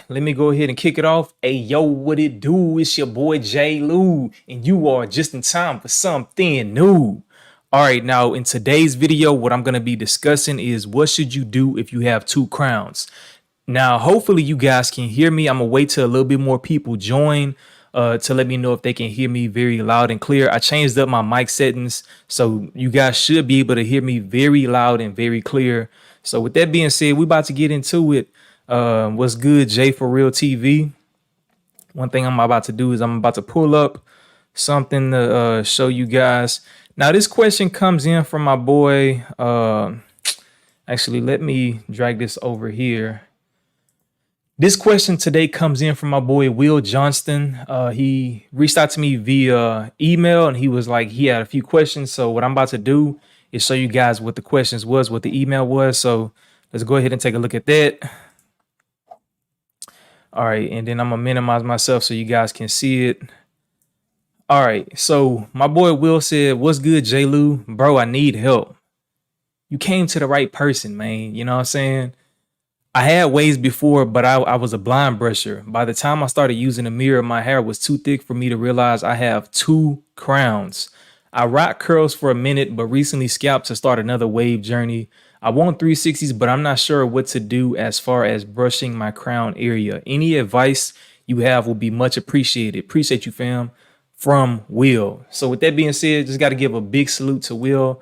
Let me go ahead and kick it off. Hey, yo, what it do? It's your boy J. Lou, and you are just in time for something new. All right, now in today's video, what I'm going to be discussing is what should you do if you have two crowns. Now, hopefully you guys can hear me. I'm going to wait till a little bit more people join to let me know if they can hear me very loud and clear. I changed up my mic settings, so you guys should be able to hear me very loud and very clear. So with that being said, we about to get into it. What's good, Jay for Real TV? One thing I'm about to do is I'm about to pull up something to show you guys. Now, this question comes in from my boy. Actually, let me drag this over here. This question today comes in from my boy Will Johnston. He reached out to me via email and he was like, he had a few questions. So what I'm about to do is show you guys what the questions was, what the email was. So let's go ahead and take a look at that. All right, and then I'm gonna minimize myself so you guys can see it. All right, so my boy Will said, "What's good, J. Lou? Bro, I need help." You came to the right person, man. You know what I'm saying? I had waves before, but I was a blind brusher. By the time I started using a mirror, my hair was too thick for me to realize I have two crowns. I rock curls for a minute, but recently scalped to start another wave journey. I want 360s, but I'm not sure what to do as far as brushing my crown area. Any advice you have will be much appreciated. Appreciate you, fam. From Will. So with that being said, just got to give a big salute to Will.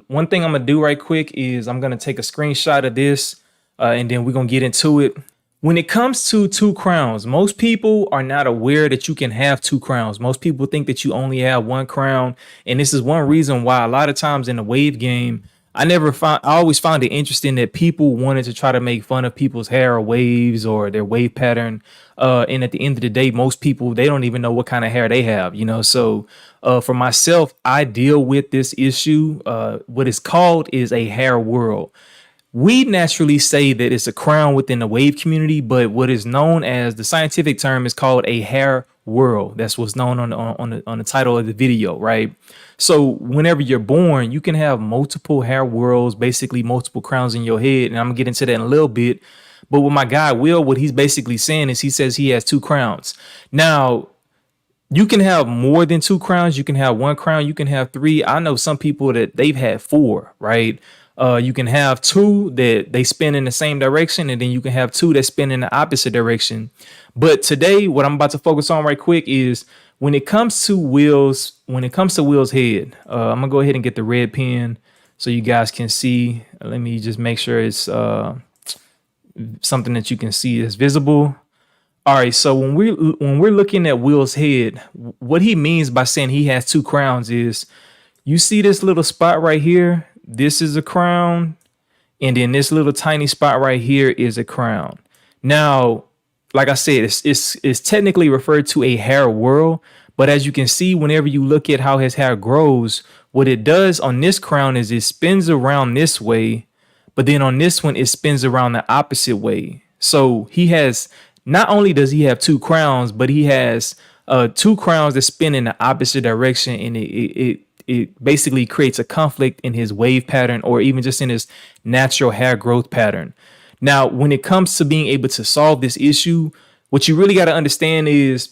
One thing I'm going to do right quick is I'm going to take a screenshot of this and then we're going to get into it. When it comes to two crowns, most people are not aware that you can have two crowns. Most people think that you only have one crown. And this is one reason why a lot of times in the wave game, I always found it interesting that people wanted to try to make fun of people's hair or waves or their wave pattern. And at the end of the day, most people, they don't even know what kind of hair they have, you know? So for myself, I deal with this issue. What it's called is a hair whorl. We naturally say that it's a crown within the wave community, but what is known as the scientific term is called a hair whorl. That's what's known on the title of the video, right? So whenever you're born, you can have multiple hair whorls, basically multiple crowns in your head, and I'm gonna get into that in a little bit. But with my guy Will, what he's basically saying is he says he has two crowns. Now, you can have more than two crowns. You can have one crown. You can have three. I know some people that they've had four, right? You can have two that they spin in the same direction, and then you can have two that spin in the opposite direction. But today, what I'm about to focus on right quick is when it comes to Will's head. I'm gonna go ahead and get the red pen so you guys can see. Let me just make sure it's something that you can see is visible. All right, so when we're looking at Will's head, what he means by saying he has two crowns is, you see this little spot right here. This is a crown, and then this little tiny spot right here is a crown. Now, like I said, it's technically referred to a hair whorl, but as you can see, whenever you look at how his hair grows, what it does on this crown is it spins around this way, but then on this one, it spins around the opposite way. So he has, not only does he have two crowns, but he has two crowns that spin in the opposite direction, and it basically creates a conflict in his wave pattern or even just in his natural hair growth pattern. Now, when it comes to being able to solve this issue, what you really got to understand is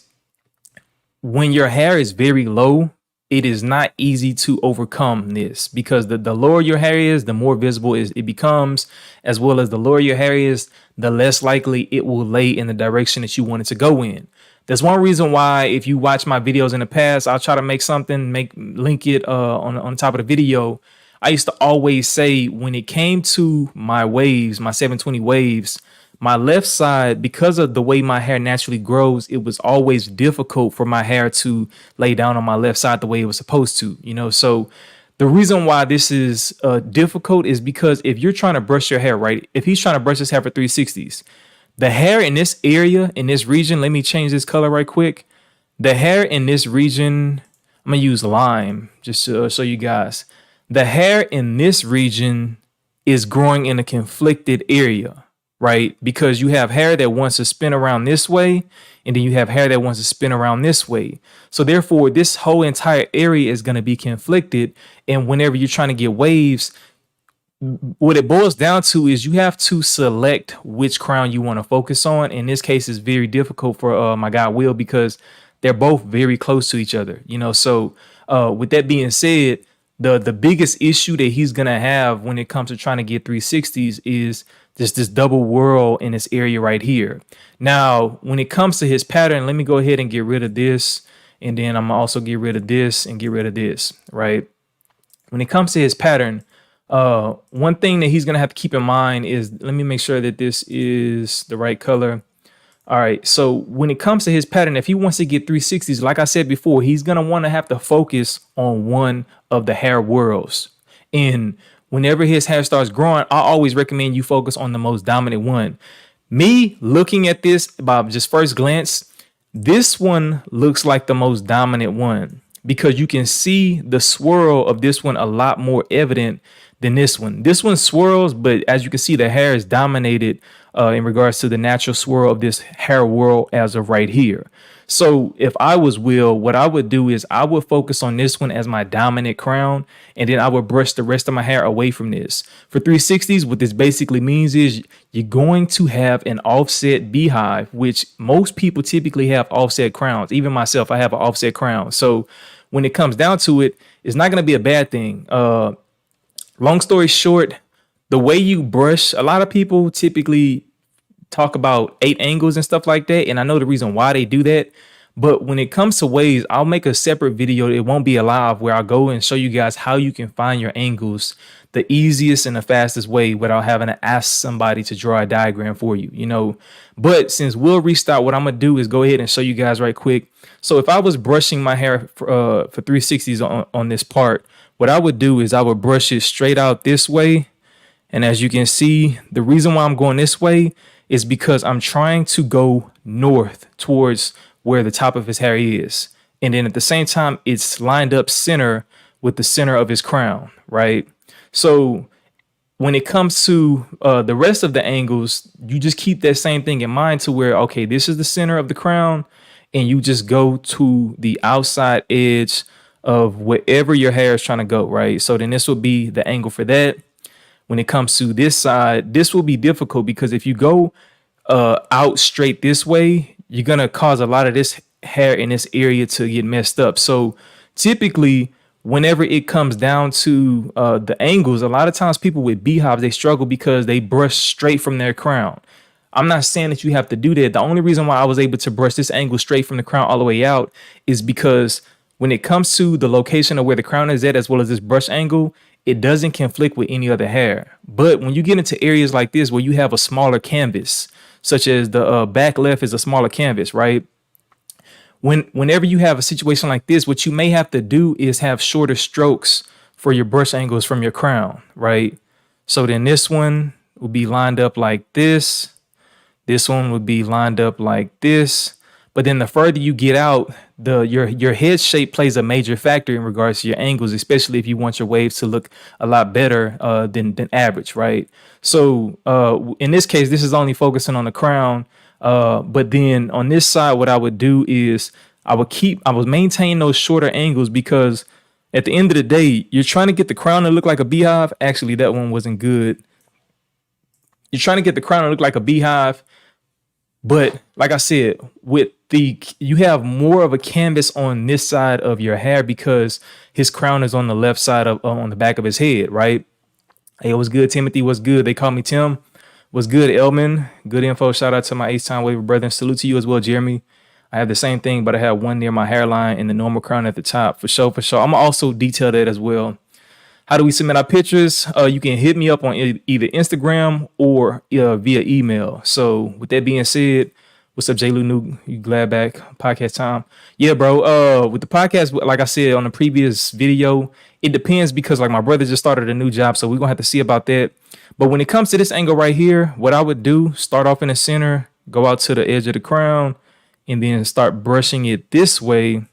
when your hair is very low, it is not easy to overcome this, because the lower your hair is, the more visible it becomes, as well as the lower your hair is, the less likely it will lay in the direction that you want it to go in. That's one reason why, if you watch my videos in the past, I'll try to make something, link it on top of the video. I used to always say when it came to my waves, my 720 waves, my left side, because of the way my hair naturally grows, it was always difficult for my hair to lay down on my left side the way it was supposed to, you know? So the reason why this is difficult is because if you're trying to brush your hair, right? If he's trying to brush his hair for 360s, the hair in this area, in this region, let me change this color right quick. The hair in this region, I'm gonna use lime just to show you guys. The hair in this region is growing in a conflicted area, right? Because you have hair that wants to spin around this way, and then you have hair that wants to spin around this way. So therefore, this whole entire area is gonna be conflicted. And whenever you're trying to get waves, what it boils down to is you have to select which crown you want to focus on. In this case, it's very difficult for my guy Will because they're both very close to each other. So with that being said, the biggest issue that he's gonna have when it comes to trying to get 360s is just this double whirl in this area right here. Now, when it comes to his pattern, let me go ahead and get rid of this, and then I'm also get rid of this and get rid of this, right? When it comes to his pattern, one thing that he's gonna have to keep in mind is, let me make sure that this is the right color. All right, so when it comes to his pattern, if he wants to get 360s, like I said before, he's gonna want to have to focus on one of the hair whorls. And whenever his hair starts growing, I always recommend you focus on the most dominant one. Me looking at this by just first glance, this one looks like the most dominant one because you can see the swirl of this one a lot more evident than this one. This one swirls, but as you can see, the hair is dominated in regards to the natural swirl of this hair whorl as of right here. So if I was Will, what I would do is I would focus on this one as my dominant crown, and then I would brush the rest of my hair away from this. For 360s, what this basically means is you're going to have an offset beehive, which most people typically have offset crowns. Even myself, I have an offset crown. So when it comes down to it, it's not going to be a bad thing. Long story short, the way you brush, a lot of people typically talk about 8 angles and stuff like that. And I know the reason why they do that. But when it comes to ways, I'll make a separate video. It won't be a live where I'll go and show you guys how you can find your angles the easiest and the fastest way without having to ask somebody to draw a diagram for you. But since we'll restart, what I'm going to do is go ahead and show you guys right quick. So if I was brushing my hair for 360s on this part, what I would do is I would brush it straight out this way. And as you can see, the reason why I'm going this way is because I'm trying to go north towards where the top of his hair is. And then at the same time, it's lined up center with the center of his crown, right? So when it comes to the rest of the angles, you just keep that same thing in mind to where, okay, this is the center of the crown, and you just go to the outside edge of wherever your hair is trying to go, right? So then this will be the angle for that. When it comes to this side, this will be difficult because if you go out straight this way, you're going to cause a lot of this hair in this area to get messed up. So typically, whenever it comes down to the angles, a lot of times people with beehives, they struggle because they brush straight from their crown. I'm not saying that you have to do that. The only reason why I was able to brush this angle straight from the crown all the way out is because when it comes to the location of where the crown is at, as well as this brush angle, it doesn't conflict with any other hair. But when you get into areas like this where you have a smaller canvas, such as the back left is a smaller canvas, right? Whenever you have a situation like this, what you may have to do is have shorter strokes for your brush angles from your crown, right? So then this one will be lined up like this. This one would be lined up like this. But then the further you get out, your head shape plays a major factor in regards to your angles, especially if you want your waves to look a lot better than average, right? So in this case, this is only focusing on the crown. But then on this side, what I would do is I would maintain those shorter angles because at the end of the day, you're trying to get the crown to look like a beehive. Actually, that one wasn't good. You're trying to get the crown to look like a beehive. But like I said, you have more of a canvas on this side of your hair because his crown is on the left side of on the back of his head, right? Hey, what's good, Timothy? What's good? They call me Tim. What's good, Elman? Good info. Shout out to my H-Time Waiver brethren. Salute to you as well, Jeremy. I have the same thing, but I have one near my hairline and the normal crown at the top. For sure, for sure. I'm also detail that as well. How do we submit our pictures? You can hit me up on either Instagram or via email. So with that being said, what's up, J. Lou Nuke? You glad back? Podcast time. Yeah, bro. With the podcast, like I said on the previous video, it depends because like my brother just started a new job. So we're going to have to see about that. But when it comes to this angle right here, what I would do, start off in the center, go out to the edge of the crown, and then start brushing it this way.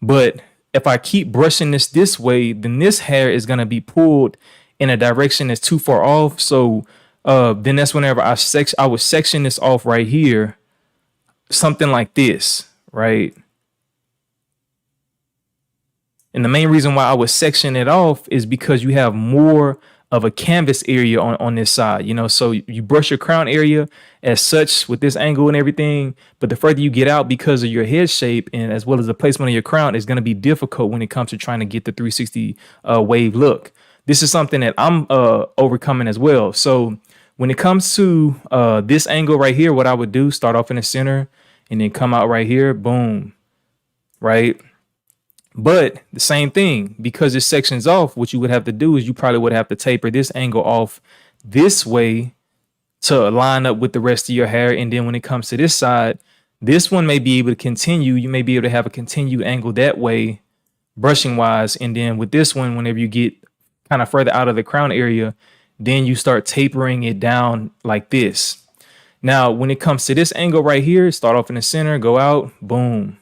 But if I keep brushing this way, then this hair is going to be pulled in a direction that's too far off. So then that's whenever I would section this off right here, something like this, right? And the main reason why I would section it off is because you have more of a canvas area on this side, you know. So you brush your crown area as such with this angle and everything, but the further you get out, because of your head shape and as well as the placement of your crown, is going to be difficult when it comes to trying to get the 360 wave look. This is something that I'm overcoming as well. So when it comes to this angle right here, what I would do, start off in the center and then come out right here, boom, right? But the same thing, because this section's off, what you would have to do is you probably would have to taper this angle off this way to line up with the rest of your hair. And then when it comes to this side, this one may be able to continue. You may be able to have a continued angle that way, brushing wise. And then with this one, whenever you get kind of further out of the crown area, then you start tapering it down like this. Now, when it comes to this angle right here, start off in the center, go out, boom.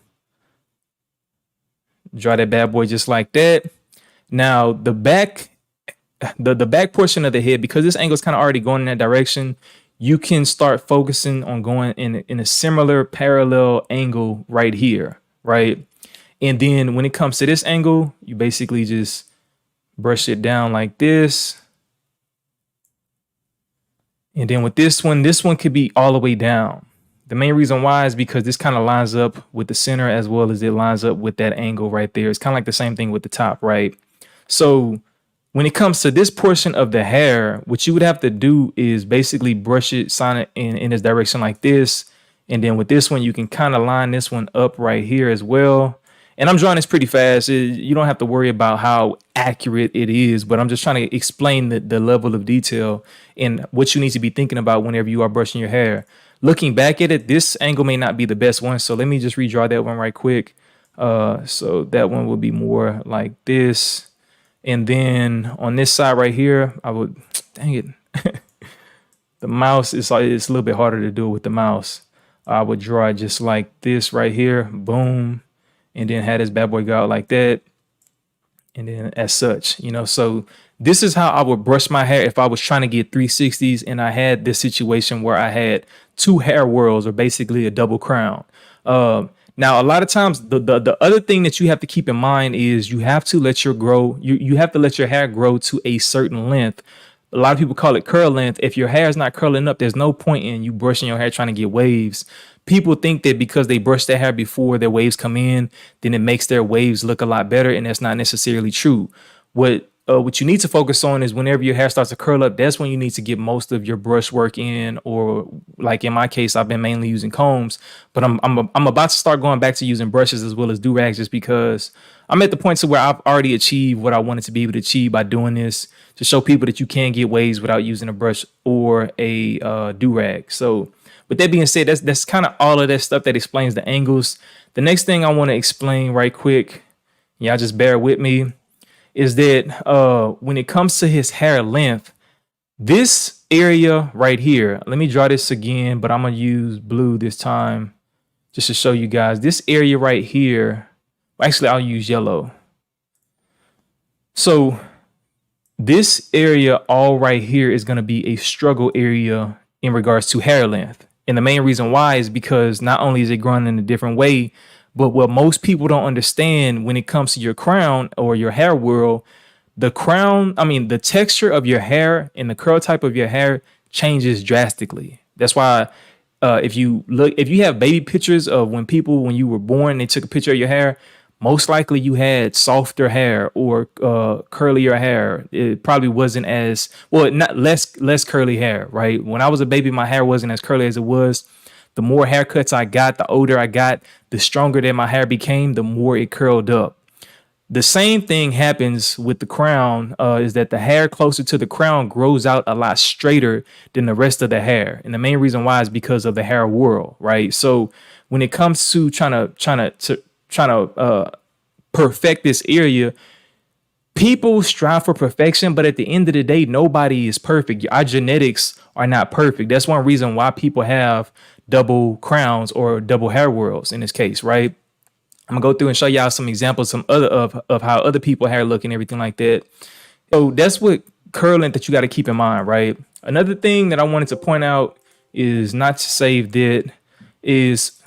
Draw that bad boy just like that. Now the back, the back portion of the head, because this angle is kind of already going in that direction, you can start focusing on going in a similar parallel angle right here, right? And then when it comes to this angle, you basically just brush it down like this. And then with this one could be all the way down. The main reason why is because this kind of lines up with the center as well as it lines up with that angle right there. It's kind of like the same thing with the top, right? So when it comes to this portion of the hair, what you would have to do is basically brush it, sign it in this direction like this. And then with this one, you can kind of line this one up right here as well. And I'm drawing this pretty fast. You don't have to worry about how accurate it is, but I'm just trying to explain the level of detail and what you need to be thinking about whenever you are brushing your hair. Looking back at it, this angle may not be the best one. So let me just redraw that one right quick. So that one will be more like this. And then on this side right here, I would, dang it. The mouse is like, it's a little bit harder to do with the mouse. I would draw it just like this right here. Boom. And then have this bad boy go out like that. And then as such, you know, so this is how I would brush my hair if I was trying to get 360s and I had this situation where I had two hair whorls or basically a double crown. Now, a lot of times the other thing that you have to keep in mind is you have to let you have to let your hair grow to a certain length. A lot of people call it curl length. If your hair is not curling up, there's no point in you brushing your hair trying to get waves. People think that because they brush their hair before their waves come in, then it makes their waves look a lot better. And that's not necessarily true. What you need to focus on is whenever your hair starts to curl up, that's when you need to get most of your brush work in, or like in my case, I've been mainly using combs, but I'm about to start going back to using brushes as well as do-rags, just because I'm at the point to where I've already achieved what I wanted to be able to achieve by doing this, to show people that you can get waves without using a brush or a do-rag. So with that being said, that's kind of all of that stuff that explains the angles. The next thing I want to explain right quick, y'all just bear with me, is that when it comes to his hair length, this area right here, let me draw this again, but I'm going to use blue this time just to show you guys. This area right here, actually, I'll use yellow. So this area all right here is going to be a struggle area in regards to hair length. And the main reason why is because not only is it growing in a different way, but what most people don't understand when it comes to your crown or your hair whorl, the texture of your hair and the curl type of your hair changes drastically. That's why if you have baby pictures of when you were born, they took a picture of your hair, most likely you had softer hair or curlier hair. It probably wasn't as well, not less curly hair, right? When I was a baby, my hair wasn't as curly as it was. The more haircuts I got, the older I got, the stronger that my hair became, the more it curled up. The same thing happens with the crown, is that the hair closer to the crown grows out a lot straighter than the rest of the hair. And the main reason why is because of the hair whorl, right? So when it comes to trying to perfect this area, people strive for perfection, but at the end of the day, nobody is perfect. Our genetics are not perfect. That's one reason why people have double crowns or double hair whorls in this case, right? I'm gonna go through and show y'all some examples, some other of how other people hair look and everything like that. So that's what curling that you got to keep in mind, right? Another thing that I wanted to point out is not to save that is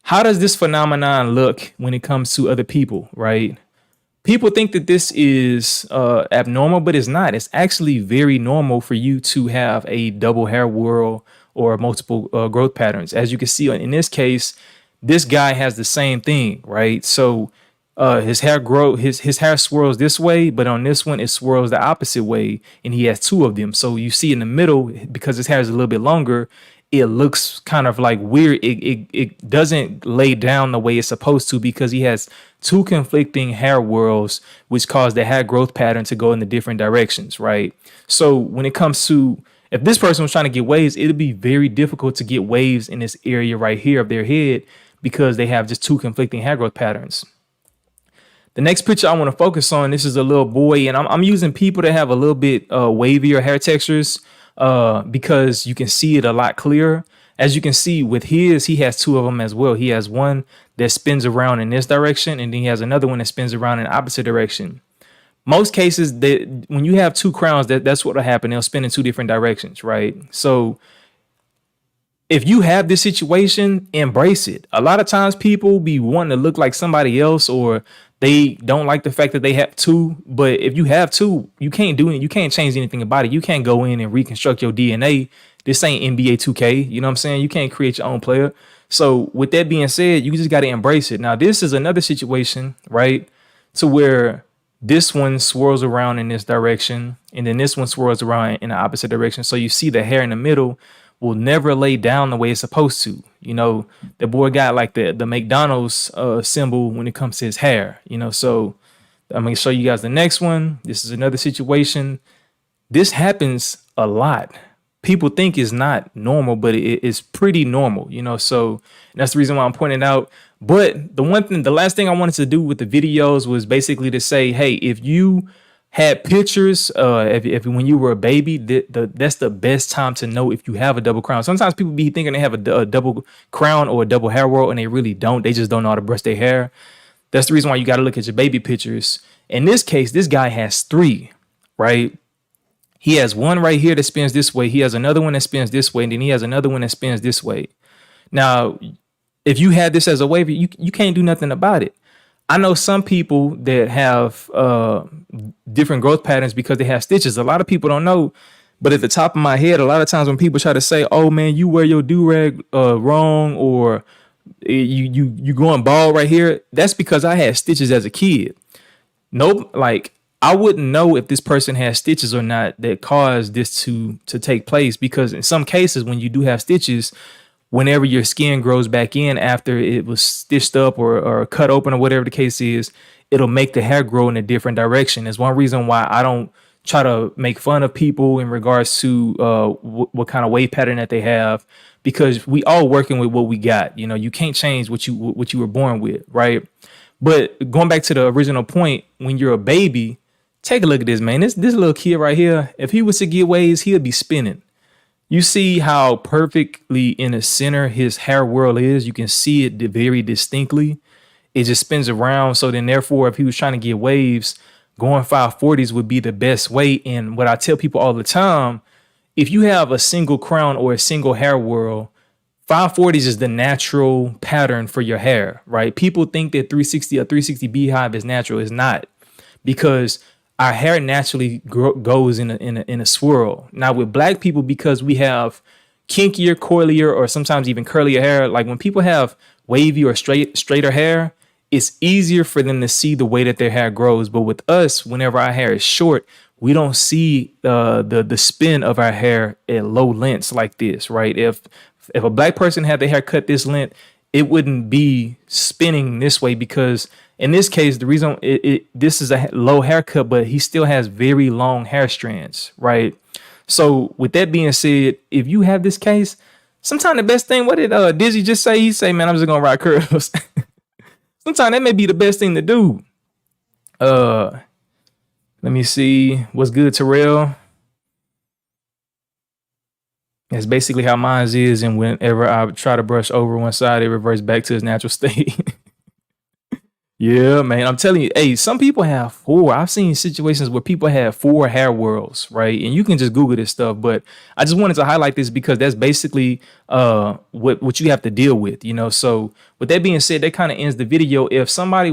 how does this phenomenon look when it comes to other people, right? People think that this is abnormal, but it's not. It's actually very normal for you to have a double hair whorl or multiple growth patterns. As you can see in this case, this guy has the same thing, right? So his hair his hair swirls this way, but on this one it swirls the opposite way, and he has two of them. So you see in the middle, because his hair is a little bit longer, it looks kind of like weird. It doesn't lay down the way it's supposed to because he has two conflicting hair whorls, which cause the hair growth pattern to go in the different directions, right? So when it comes to, if this person was trying to get waves, it'd be very difficult to get waves in this area right here of their head because they have just two conflicting hair growth patterns. The next picture I want to focus on, this is a little boy, and I'm using people that have a little bit wavier hair textures because you can see it a lot clearer. As you can see with his, he has two of them as well. He has one that spins around in this direction, and then he has another one that spins around in the opposite direction. Most cases, that when you have two crowns, that's what will happen. They'll spin in two different directions, right? So if you have this situation, embrace it. A lot of times people be wanting to look like somebody else, or they don't like the fact that they have two. But if you have two, you can't do it. You can't change anything about it. You can't go in and reconstruct your DNA. This ain't NBA 2K. You know what I'm saying? You can't create your own player. So with that being said, you just got to embrace it. Now, this is another situation, right? To where this one swirls around in this direction, and then this one swirls around in the opposite direction. So you see the hair in the middle will never lay down the way it's supposed to. You know, the boy got like the McDonald's symbol when it comes to his hair, you know. So I'm going to show you guys the next one. This is another situation. This happens a lot. People think it's not normal, but it's pretty normal, you know. So that's the reason why I'm pointing out. But the last thing I wanted to do with the videos was basically to say, hey, if you had pictures, if when you were a baby, that's the best time to know if you have a double crown. Sometimes people be thinking they have a double crown or a double hair whorl, and they really don't. They just don't know how to brush their hair. That's the reason why you got to look at your baby pictures. In this case, this guy has three, right? He has one right here that spins this way. He has another one that spins this way, and then he has another one that spins this way. Now, if you had this as a wave, you can't do nothing about it. I know some people that have different growth patterns because they have stitches. A lot of people don't know, but at the top of my head, a lot of times when people try to say, "Oh man, you wear your do-rag wrong," or you going bald right here, that's because I had stitches as a kid. Nope, like I wouldn't know if this person has stitches or not that caused this to take place, because in some cases when you do have stitches, whenever your skin grows back in after it was stitched up or cut open or whatever the case is, it'll make the hair grow in a different direction. It's one reason why I don't try to make fun of people in regards to what kind of wave pattern that they have, because we all working with what we got. You know, you can't change what you were born with, right? But going back to the original point, when you're a baby, take a look at this, man. This little kid right here, if he was to get waves, he'll be spinning. You see how perfectly in the center his hair whorl is. You can see it very distinctly. It just spins around. So then therefore, if he was trying to get waves, going 540s would be the best way. And what I tell people all the time, if you have a single crown or a single hair whorl, 540s is the natural pattern for your hair, right? People think that 360 beehive is natural. It's not, because our hair naturally goes in a swirl. Now with black people, because we have kinkier, coilier, or sometimes even curlier hair, like when people have wavy or straighter hair, it's easier for them to see the way that their hair grows. But with us, whenever our hair is short, we don't see the spin of our hair at low lengths like this, right? If a black person had their hair cut this length, it wouldn't be spinning this way, because in this case, the reason this is a low haircut, but he still has very long hair strands, right? So with that being said, if you have this case, sometimes the best thing, what did Dizzy just say? He say, man, I'm just gonna ride curls. Sometimes that may be the best thing to do. Let me see. What's good, Terrell? That's basically how mine is, and whenever I try to brush over one side, it reverts back to its natural state. Yeah, man, I'm telling you, hey, some people have four. I've seen situations where people have four hair whorls, right? And you can just Google this stuff, but I just wanted to highlight this because that's basically what you have to deal with, you know. So with that being said, that kind of ends the video. If somebody